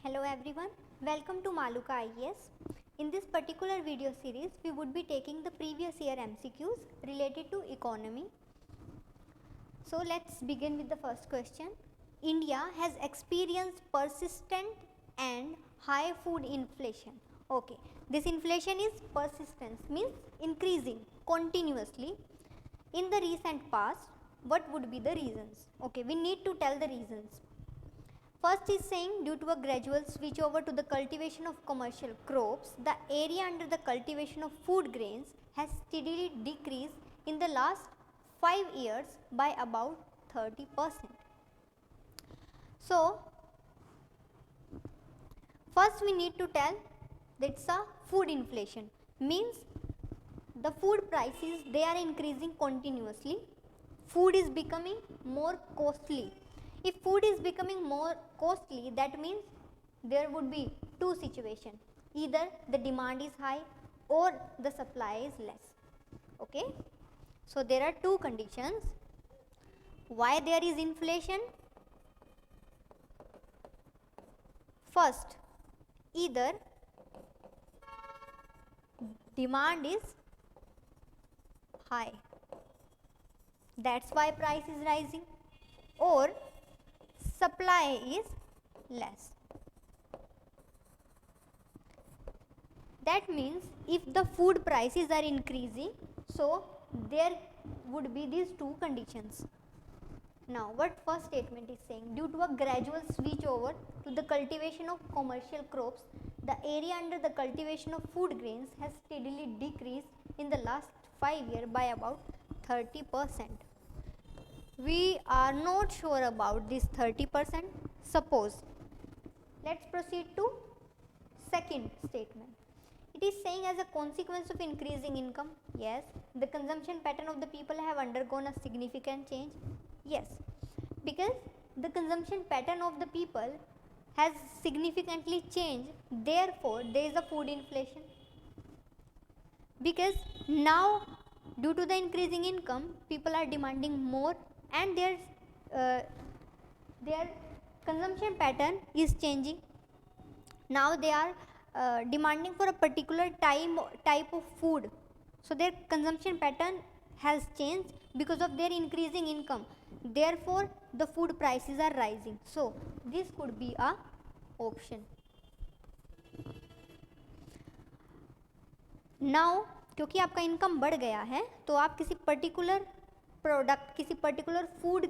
Hello everyone, welcome to Maluka IES. In this particular video series, we would be taking the previous year MCQs related to economy. So let's begin with the first question. India has experienced persistent and high food inflation. Okay, this inflation is persistent, means increasing continuously. In the recent past, what would be the reasons? Okay, we need to tell the reasons. First is saying due to a gradual switch over to the cultivation of commercial crops, the area under the cultivation of food grains has steadily decreased in the last 5 years by about 30%. So, first we need to tell that it's a food inflation, means the food prices, they are increasing continuously. Food is becoming more costly. If food is becoming more costly, that means there would be two situations. Either the demand is high or the supply is less. Okay. So, there are two conditions. Why there is inflation? First, either demand is high, that's why price is rising, or supply is less. That means if the food prices are increasing, so there would be these two conditions. Now, what first statement is saying? Due to a gradual switch over to the cultivation of commercial crops, the area under the cultivation of food grains has steadily decreased in the last 5 years by about 30%. We are not sure about this 30%. Suppose, let's proceed to second statement. It is saying as a consequence of increasing income, yes, the consumption pattern of the people have undergone a significant change. Yes, because the consumption pattern of the people has significantly changed, therefore there is a food inflation. Because now due to the increasing income, people are demanding more and their consumption pattern is changing. Now they are demanding for a particular type of food. So their consumption pattern has changed because of their increasing income. Therefore, the food prices are rising. So this could be a option. Now, क्योंकि आपका income बढ़ गया है तो आप किसी particular product, किसी particular food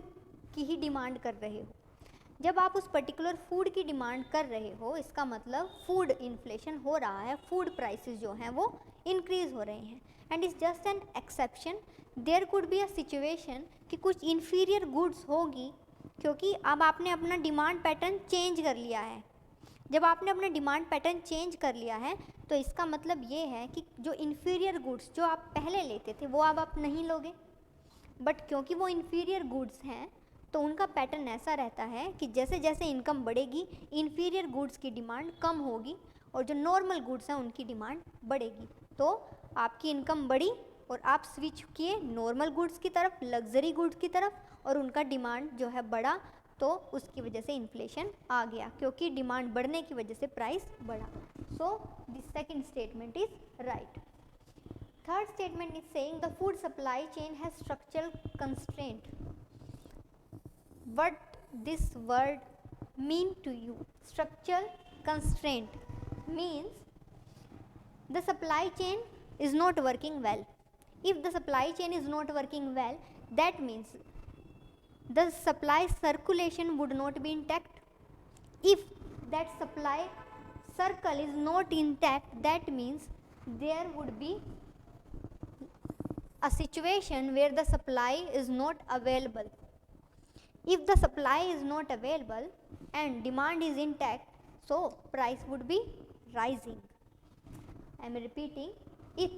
की ही डिमांड कर रहे हो. जब आप उस पर्टिकुलर फूड की डिमांड कर रहे हो, इसका मतलब फूड इन्फ्लेशन हो रहा है, फूड प्राइसेस जो हैं वो इंक्रीज हो रहे हैं. And it's just an exception. There could be a situation कि कुछ इन्फीरियर गुड्स होगी, क्योंकि अब आपने अपना डिमांड पैटर्न चेंज कर लिया है. जब आपने अपना डिमांड पैटर्न चेंज कर लिया है तो इसका मतलब ये है कि जो इन्फीरियर गुड्स जो आप पहले लेते थे वो अब आप नहीं लोगे. बट क्योंकि वो इन्फीरियर गुड्स हैं तो उनका पैटर्न ऐसा रहता है कि जैसे जैसे इनकम बढ़ेगी, इन्फीरियर गुड्स की डिमांड कम होगी और जो नॉर्मल गुड्स हैं उनकी डिमांड बढ़ेगी. तो आपकी इनकम बढ़ी और आप स्विच किए नॉर्मल गुड्स की तरफ, लग्जरी गुड्स की तरफ, और उनका डिमांड जो है बढ़ा, तो उसकी वजह से इन्फ्लेशन आ गया, क्योंकि डिमांड बढ़ने की वजह से प्राइस बढ़ा. So this second statement is right. Third statement is saying the food supply chain has structural constraint. What this word mean to you? Structural constraint means the supply chain is not working well. If the supply chain is not working well, that means the supply circulation would not be intact. If that supply circle is not intact, that means there would be a situation where the supply is not available. If the supply is not available and demand is intact, so price would be rising. I am repeating, if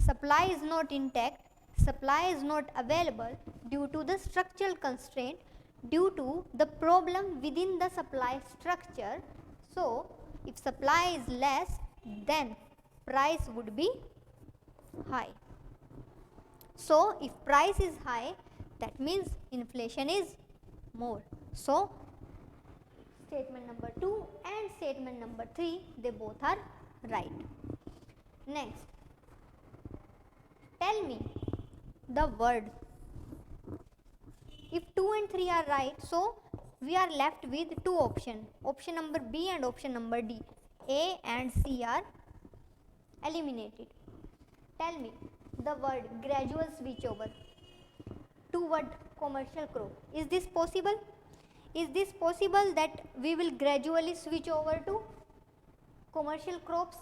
supply is not intact, supply is not available due to the structural constraint, due to the problem within the supply structure. So if supply is less, then price would be high. So if price is high, that means inflation is more. So statement number 2 and and statement number 3, they both are right. Next, tell me the word. If 2 and 3 are right, so we are left with two options, option number B and option number D. A and C are eliminated. Tell me the word gradual switchover toward commercial crop. Is this possible? Is this possible that we will gradually switch over to commercial crops,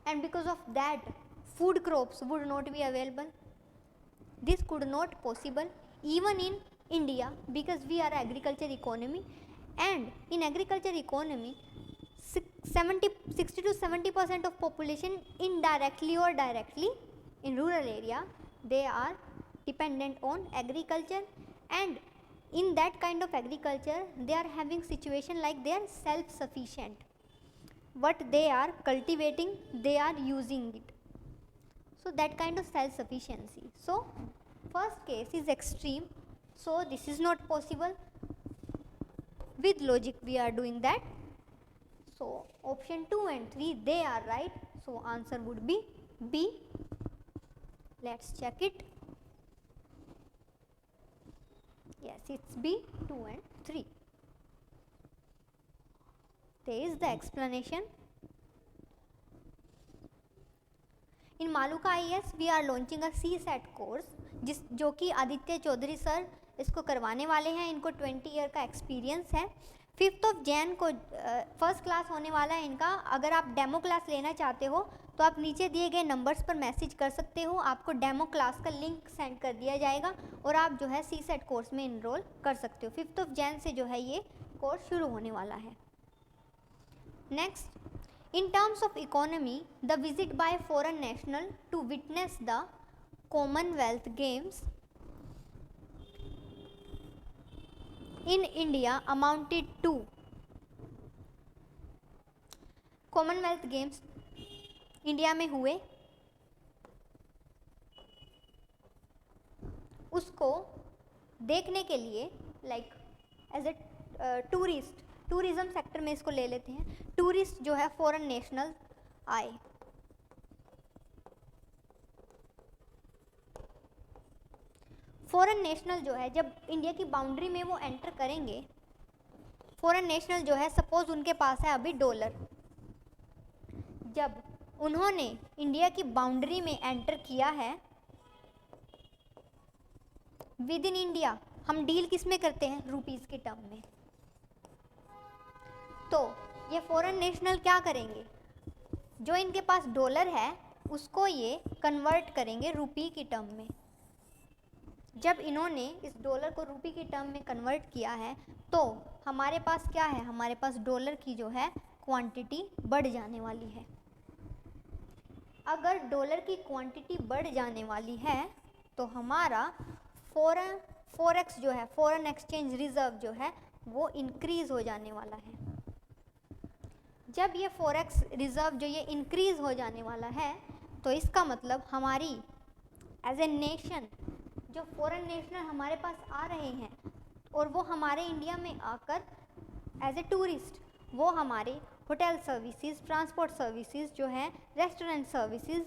and because of that food crops would not be available? This could not possible even in India, because we are agriculture economy, and in agriculture economy 60 to 70% of population indirectly or directly in rural area, they are dependent on agriculture, and in that kind of agriculture they are having situation like they are self sufficient. What they are cultivating, they are using it, so that kind of self sufficiency. So first case is extreme, so this is not possible. With logic we are doing that. So option 2 and 3, they are right, so answer would be B. Let's check it. Yes, it's B, 2 and 3. There is the explanation. In Maluka IAS we are launching a CSAT course, जो कि Aditya Chaudhary sir इसको करवाने वाले हैं. इनको 20 year का experience है. 5 जनवरी को फर्स्ट क्लास होने वाला है इनका. अगर आप डेमो क्लास लेना चाहते हो तो आप नीचे दिए गए नंबर्स पर मैसेज कर सकते हो, आपको डेमो क्लास का लिंक सेंड कर दिया जाएगा और आप जो है CSAT कोर्स में इनरोल कर सकते हो. 5 जनवरी से जो है ये कोर्स शुरू होने वाला है. Next, in terms of economy, the visit by foreign national to witness the Commonwealth Games in India amounted to. Commonwealth Games India में हुए, उसको देखने के लिए like as a tourist, tourism sector में इसको ले लेते हैं. टूरिस्ट जो है फॉरेन नेशनल आए. फॉरेन नेशनल जो है जब इंडिया की बाउंड्री में वो एंटर करेंगे, फॉरेन नेशनल जो है सपोज उनके पास है अभी डॉलर. जब उन्होंने इंडिया की बाउंड्री में एंटर किया है विद इन इंडिया, हम डील किस में करते हैं, रुपीस के टर्म में. तो ये फॉरेन नेशनल क्या करेंगे, जो इनके पास डॉलर है उसको ये कन्वर्ट करेंगे रुपी की टर्म में. जब इन्होंने इस डॉलर को रुपी की टर्म में कन्वर्ट किया है तो हमारे पास क्या है, हमारे पास डॉलर की जो है क्वांटिटी बढ़ जाने वाली है. अगर डॉलर की क्वांटिटी बढ़ जाने वाली है तो हमारा फॉरेक्स जो है, फॉरेन एक्सचेंज रिजर्व जो है वो इंक्रीज़ हो जाने वाला है. जब ये फॉरेक्स रिजर्व जो ये इंक्रीज़ हो जाने वाला है तो इसका मतलब हमारी एज ए नेशन जो फॉरेन नेशनल हमारे पास आ रहे हैं और वो हमारे इंडिया में आकर एज ए टूरिस्ट वो हमारे होटल सर्विसेज, ट्रांसपोर्ट सर्विसेज जो है, रेस्टोरेंट सर्विसेज,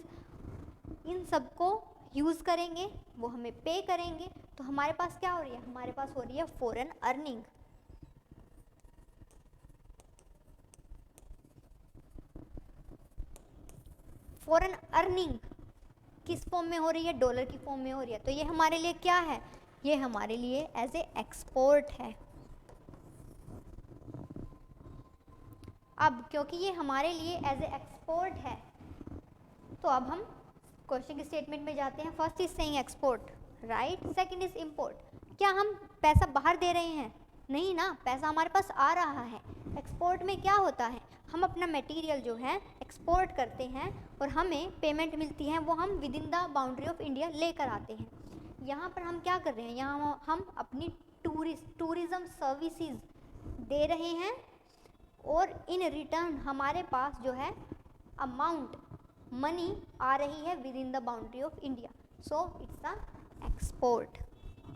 इन सब को यूज़ करेंगे, वो हमें पे करेंगे. तो हमारे पास क्या हो रही है, हमारे पास हो रही है फॉरेन अर्निंग. फॉरेन अर्निंग किस फॉर्म में हो रही है, डॉलर की फॉर्म में हो रही है. तो ये हमारे लिए क्या है, ये हमारे लिए एज ए एक्सपोर्ट है. अब क्योंकि ये हमारे लिए एज ए एक्सपोर्ट है तो अब हम क्वेश्चन के स्टेटमेंट में जाते हैं. First is saying export, right. Second is import. क्या हम पैसा बाहर दे रहे हैं, नहीं ना, पैसा हमारे पास आ रहा है. एक्सपोर्ट में क्या होता है, हम अपना मटेरियल जो है एक्सपोर्ट करते हैं और हमें पेमेंट मिलती है, वो हम with in the boundary of India लेकर आते हैं. यहाँ पर हम क्या कर रहे हैं, यहाँ हम अपनी टूरिज़्म सर्विसेज दे रहे हैं और इन रिटर्न हमारे पास जो है अमाउंट मनी आ रही है with in the boundary of India. So it's a export.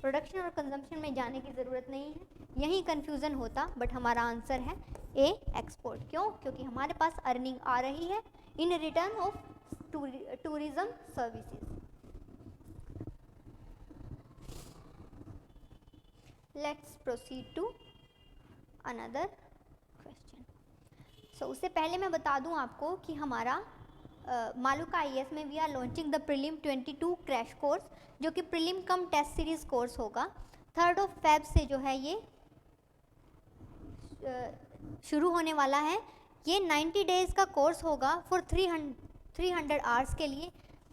Production और कंजम्पशन में जाने की ज़रूरत नहीं है, यही कन्फ्यूज़न होता, बट हमारा आंसर है ए एक्सपोर्ट। क्यों? क्योंकि हमारे पास अर्निंग आ रही है in return of tourism services. Let's proceed to another question. So उससे पहले मैं बता दूं आपको कि हमारा मालूका IAS में we are launching the prelim 22 crash course, जो कि prelim cum test series course होगा। 3 Feb से जो है ये शुरू होने वाला है। ये 90 डेज़ का कोर्स होगा फॉर 300 आवर्स के लिए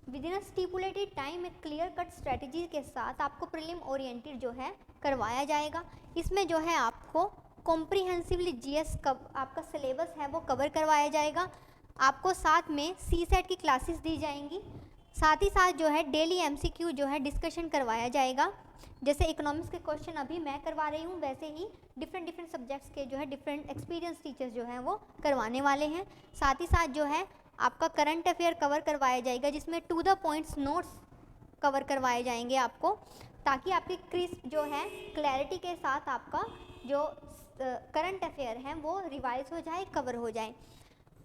with in a stipulated time. एक क्लियर कट स्ट्रेटजी के साथ आपको प्रीलिम ओरिएंटेड जो है करवाया जाएगा। इसमें जो है आपको कॉम्प्रिहेंसिवली GS आपका सिलेबस है वो कवर करवाया जाएगा। आपको साथ में CSET की क्लासेस दी जाएंगी। साथ ही साथ जो है डेली MCQ जो है डिस्कशन करवाया जाएगा। जैसे इकोनॉमिक्स के क्वेश्चन अभी मैं करवा रही हूँ, वैसे ही डिफरेंट सब्जेक्ट्स के जो है डिफरेंट एक्सपीरियंस टीचर्स जो हैं वो करवाने वाले हैं। साथ ही साथ जो है आपका करंट अफेयर कवर करवाया जाएगा, जिसमें to the points notes cover करवाए जाएंगे आपको, ताकि आपकी क्रिस्प जो है क्लैरिटी के साथ आपका जो करंट अफेयर हैं वो रिवाइज हो जाए, कवर हो जाए।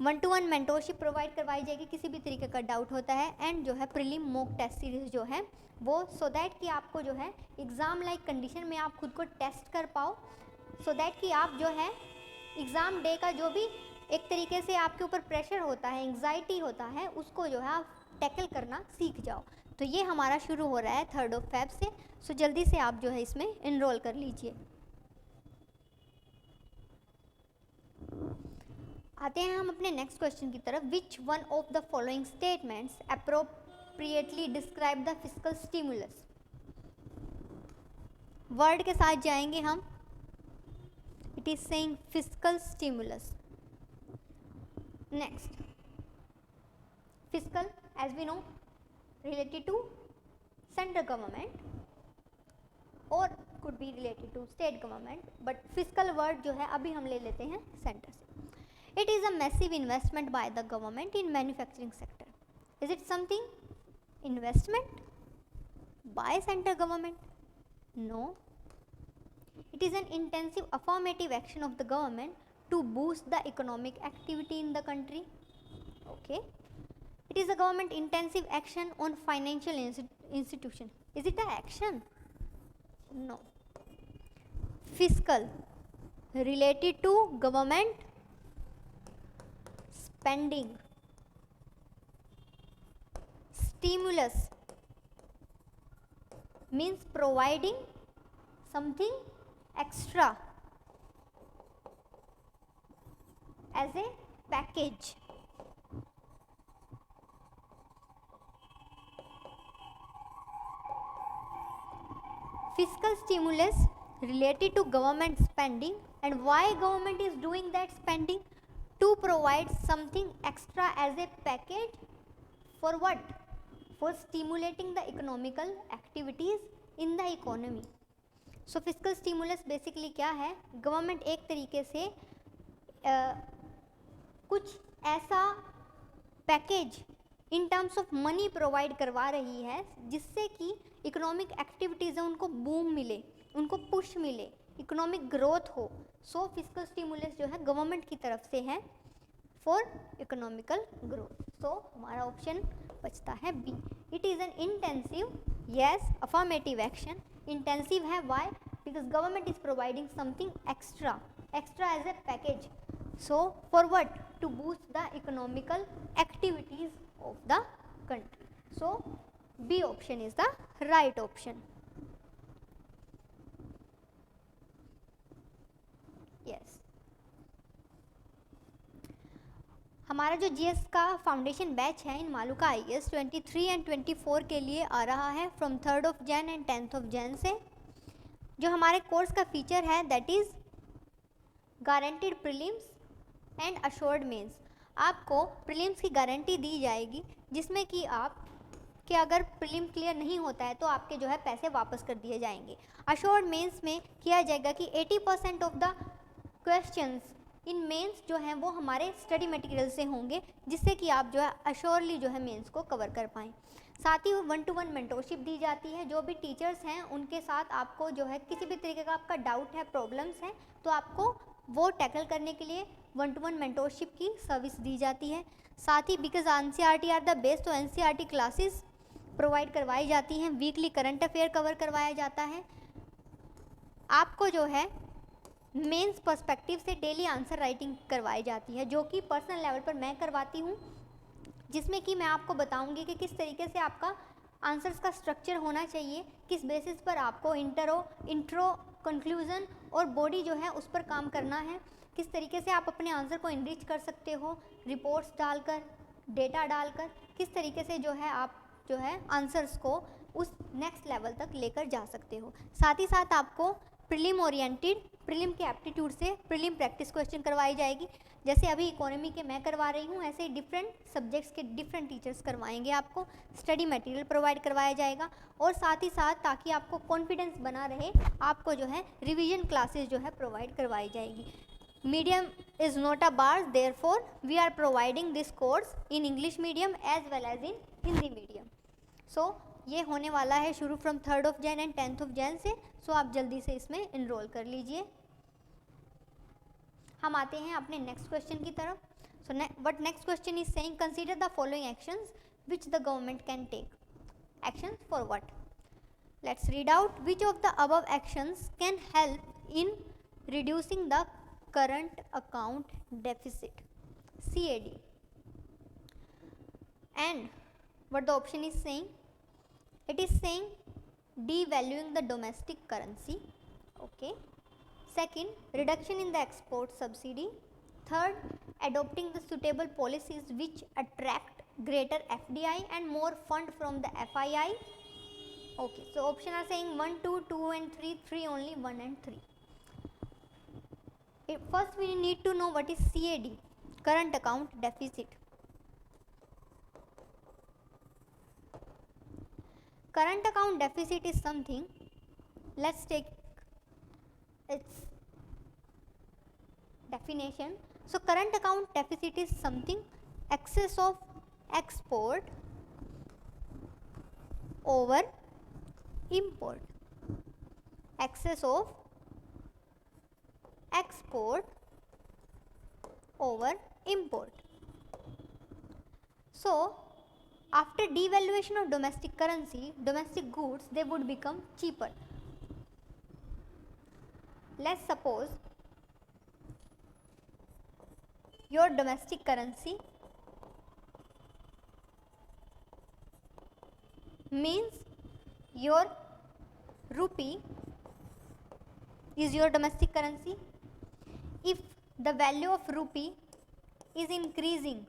1-to-1 मेंटोरशिप प्रोवाइड करवाई जाएगी किसी भी तरीके का डाउट होता है। एंड जो है प्रीलिम मॉक टेस्ट सीरीज जो है वो सो दैट कि आपको जो है एग्ज़ाम लाइक कंडीशन में आप खुद को टेस्ट कर पाओ, सो दैट कि आप जो है एग्ज़ाम डे का जो भी एक तरीके से आपके ऊपर प्रेशर होता है, एंग्जाइटी होता है, उसको जो है आप टैकल करना सीख जाओ। तो ये हमारा शुरू हो रहा है 3 Feb से। सो जल्दी से आप जो है इसमें इनरोल कर लीजिए। आते हैं हम अपने नेक्स्ट क्वेश्चन की तरफ। Which one of the following statements appropriately describe the fiscal stimulus. Word के साथ जाएंगे हम। It is saying fiscal stimulus. Next, fiscal as we know related to central government or could be related to state government, but fiscal word जो है अभी हम ले लेते हैं सेंटर से। It is a massive investment by the government in manufacturing sector. Is it something investment by central government? No. It is an intensive affirmative action of the government to boost the economic activity in the country. Okay. It is a government intensive action on financial institution. Is it an action? No. Fiscal related to government spending. Stimulus means providing something extra as a package. Fiscal stimulus related to government spending, and why government is doing that spending? To provide something extra as a package. For what? For stimulating the economical activities in the economy. So fiscal stimulus basically क्या है? Government एक तरीके से कुछ ऐसा package in terms of money provide करवा रही है जिससे कि इकोनॉमिक एक्टिविटीज़ है उनको बूम मिले, उनको पुश मिले, इकोनॉमिक ग्रोथ हो। सो फिस्कल स्टिमुलस जो है गवर्नमेंट की तरफ से है फॉर इकोनॉमिकल ग्रोथ। सो हमारा ऑप्शन बचता है B. It is an intensive, yes, affirmative action. Intensive है why? Because government is providing something extra as a package. So for what? To boost the economical activities of the country. So B option is the right option. Yes. हमारा जो GS का foundation batch है इन मालूका IAS 23 and 24 के लिए आ रहा है from 3 Jan and 10 Jan से। जो हमारे कोर्स का फीचर है that is guaranteed prelims and assured mains. आपको प्रीलिम्स की गारंटी दी जाएगी जिसमें कि आप कि अगर प्रीलिम क्लियर नहीं होता है तो आपके जो है पैसे वापस कर दिए जाएंगे। अश्योर्ड मेंस में किया जाएगा कि 80% of the questions in mains जो हैं वो हमारे स्टडी मटेरियल से होंगे, जिससे कि आप जो है अश्योरली जो है मेंस को कवर कर पाएँ। साथ ही 1-to-1 मेंटोरशिप दी जाती है। जो भी टीचर्स हैं उनके साथ आपको जो है किसी भी तरीके का आपका डाउट है, प्रॉब्लम्स हैं, तो आपको वो टैकल करने के लिए 1-to-1 मेंटोरशिप की सर्विस दी जाती है। साथ ही because NCERT are the best, तो एनसीईआरटी क्लासेस प्रोवाइड करवाई जाती हैं। वीकली करंट अफेयर कवर करवाया जाता है। आपको जो है मेंस पर्सपेक्टिव से डेली आंसर राइटिंग करवाई जाती है, जो कि पर्सनल लेवल पर मैं करवाती हूँ, जिसमें कि मैं आपको बताऊंगी कि किस तरीके से आपका आंसर्स का स्ट्रक्चर होना चाहिए, किस बेसिस पर आपको इंट्रो, कंक्लूजन और बॉडी जो है उस पर काम करना है, किस तरीके से आप अपने आंसर को इनरिच कर सकते हो, रिपोर्ट्स डालकर, डेटा डालकर, किस तरीके से जो है आप जो है आंसर्स को उस नेक्स्ट लेवल तक लेकर जा सकते हो। साथ ही साथ आपको प्रीलिम ओरिएंटेड, प्रीलिम के एप्टीट्यूड से प्रीलिम प्रैक्टिस क्वेश्चन करवाई जाएगी। जैसे अभी इकोनॉमी के मैं करवा रही हूँ, ऐसे ही डिफरेंट सब्जेक्ट्स के डिफरेंट टीचर्स करवाएंगे। आपको स्टडी मटेरियल प्रोवाइड करवाया जाएगा और साथ ही साथ ताकि आपको कॉन्फिडेंस बना रहे, आपको जो है रिवीजन क्लासेस जो है प्रोवाइड करवाई जाएगी। Medium is not a bar, therefore we are providing this course in English medium as well as in Hindi medium. So ये होने वाला है शुरू from 3rd of Jan and 10th of Jan से। सो आप जल्दी से इसमें इनरोल कर लीजिए। हम आते हैं अपने नेक्स्ट क्वेश्चन की तरफ। So what next question is saying, consider the following actions which the government can take. Actions for what? Let's read out. Which of the above actions can help in reducing the current account deficit, CAD? And what the option is saying, it is saying devaluing the domestic currency. Okay. Second, reduction in the export subsidy. Third, adopting the suitable policies which attract greater FDI and more fund from the FII. Okay, so option are saying 1, 2, 2 and 3, 3 only, 1 and 3. First we need to know what is CAD, current account deficit. Current account deficit is something, let's take its definition. So current account deficit is something excess of export over import, excess of export over import. So after devaluation of domestic currency, domestic goods, they would become cheaper. Let's suppose your domestic currency means your rupee is your domestic currency. If the value of rupee is increasing,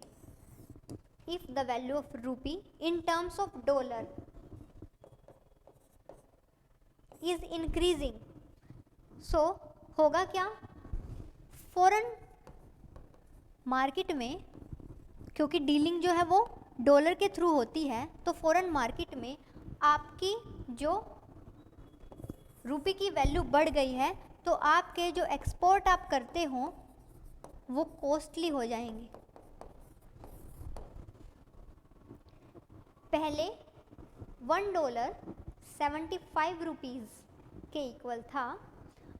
if the value of rupee in terms of dollar is increasing, so होगा क्या, foreign market में, क्योंकि dealing जो है वो dollar के through होती है, तो फॉरेन मार्केट में आपकी जो रुपये की वैल्यू बढ़ गई है, तो आपके जो एक्सपोर्ट आप करते हो वो कॉस्टली हो जाएंगे। पहले $1 75 रुपीज़ के इक्वल था।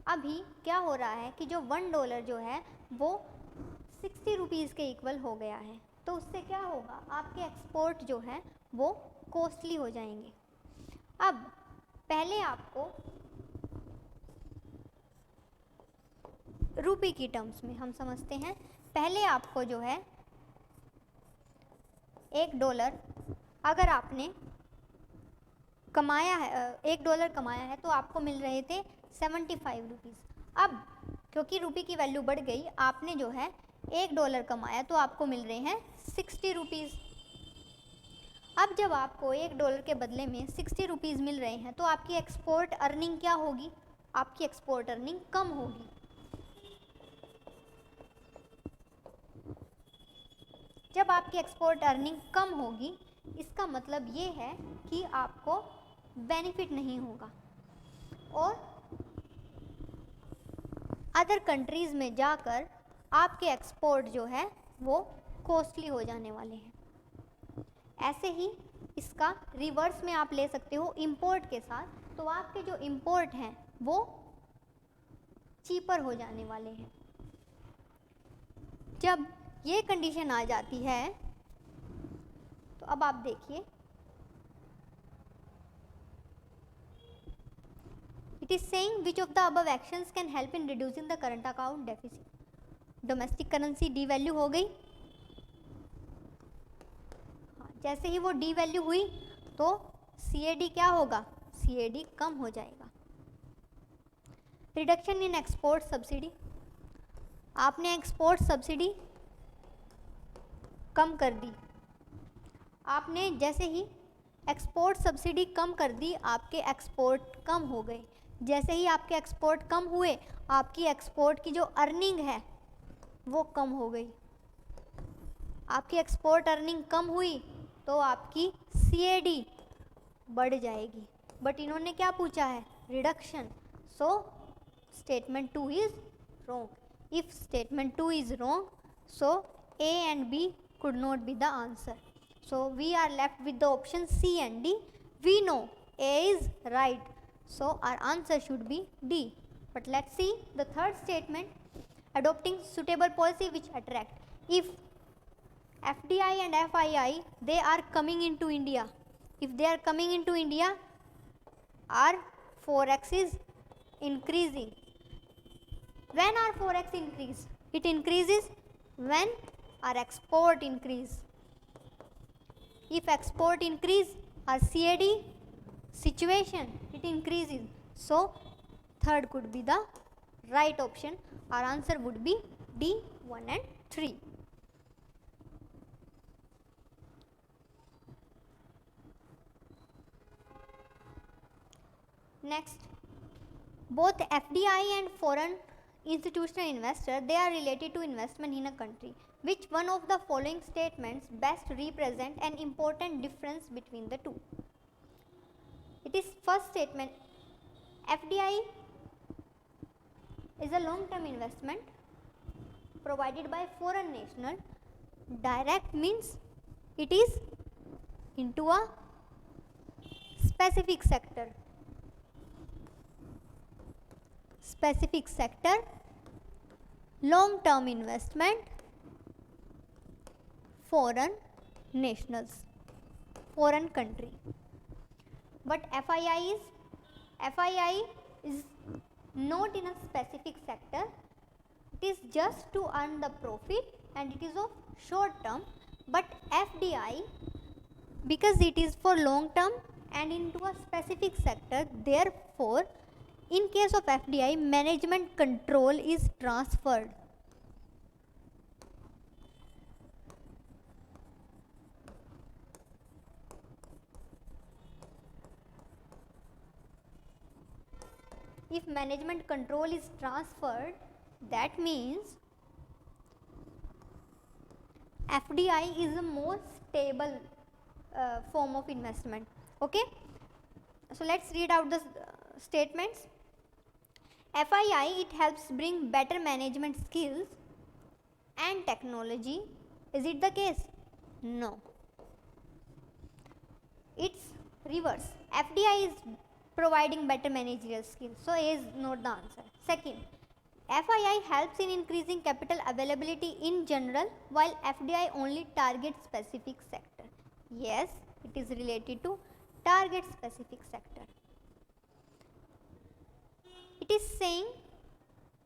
अभी क्या हो रहा है कि जो $1 जो है वो 60 रुपीज़ के इक्वल हो गया है। तो उससे क्या होगा, आपके एक्सपोर्ट जो है वो कॉस्टली हो जाएंगे। अब पहले आपको रुपये की टर्म्स में हम समझते हैं। पहले आपको जो है $1 अगर आपने कमाया है, $1 कमाया है, तो आपको मिल रहे थे 75 रुपीज़। अब क्योंकि रुपये की वैल्यू बढ़ गई, आपने जो है $1 कमाया तो आपको मिल रहे हैं 60 रुपीज़। अब जब आपको $1 के बदले में 60 रुपीज़ मिल रहे हैं, तो आपकी एक्सपोर्ट अर्निंग क्या होगी, आपकी एक्सपोर्ट अर्निंग कम होगी। जब आपकी एक्सपोर्ट अर्निंग कम होगी, इसका मतलब ये है कि आपको बेनिफिट नहीं होगा और अदर कंट्रीज़ में जाकर आपके एक्सपोर्ट जो है वो कॉस्टली हो जाने वाले हैं। ऐसे ही इसका रिवर्स में आप ले सकते हो इंपोर्ट के साथ, तो आपके जो इंपोर्ट हैं वो चीपर हो जाने वाले हैं। जब ये कंडीशन आ जाती है तो अब आप देखिए, it is saying which of the above actions can help in reducing the current account deficit. Domestic currency D value हो गई, जैसे ही वो डी वैल्यू हुई तो CAD क्या होगा, CAD कम हो जाएगा। रिडक्शन इन एक्सपोर्ट सब्सिडी, आपने एक्सपोर्ट सब्सिडी कम कर दी, आपने जैसे ही एक्सपोर्ट सब्सिडी कम कर दी आपके एक्सपोर्ट कम हो गए, जैसे ही आपके एक्सपोर्ट कम हुए आपकी एक्सपोर्ट की जो अर्निंग है वो कम हो गई, आपकी एक्सपोर्ट अर्निंग कम हुई तो आपकी CAD बढ़ जाएगी। बट इन्होंने क्या पूछा है, reduction, so statement 2 is wrong. If statement 2 is wrong, so A and B could not be the answer. So we are left with the option C and D. We know A is right, so our answer should be D. But let's see the third statement, adopting suitable policy which attract. If FDI and FII they are coming into India, if they are coming into India, our forex is increasing. When our forex increase? It increases when our export increase. If export increase, our CAD situation it increases. So third could be the right option. Our answer would be D, 1 and 3. Next, both FDI and foreign institutional investor, they are related to investment in a country. Which one of the following statements best represent an important difference between the two? It is first statement, FDI is a long term investment provided by foreign national. Direct means it is into a specific sector. Specific sector, long term investment, foreign nationals, foreign country. But FII is not in a specific sector, it is just to earn the profit and it is of short term. But FDI, because it is for long term and into a specific sector, therefore in case of FDI, management control is transferred. If management control is transferred, that means FDI is a more stable form of investment. Okay, so let's read out the statements. FII, it helps bring better management skills and technology. Is it the case? No. It's reverse. FDI is providing better managerial skills. So A is not the answer. Second, FII helps in increasing capital availability in general while FDI only targets specific sector. Yes, it is related to target specific sector. It is saying,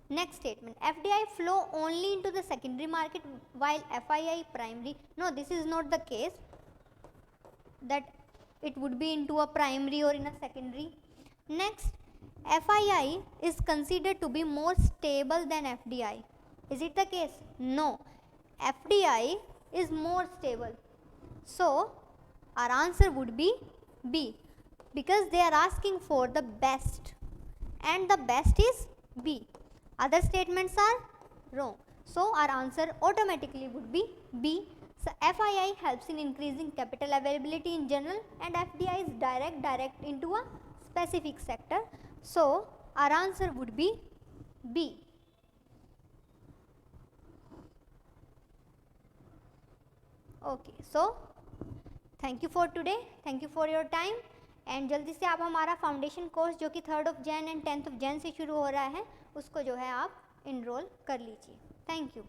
next statement, FDI flow only into the secondary market while FII primary. No, this is not the case that it would be into a primary or in a secondary. Next, FII is considered to be more stable than FDI. Is it the case? No, FDI is more stable. So our answer would be B, because they are asking for the best and the best is B. Other statements are wrong. So our answer automatically would be B. So FII helps in increasing capital availability in general and FDI is direct into a specific sector. So our answer would be B. Okay, so thank you for today. Thank you for your time. And जल्दी से आप हमारा foundation course जो कि 3rd Jan and 10th Jan से शुरू हो रहा है उसको जो है आप इनरोल कर लीजिए। Thank you.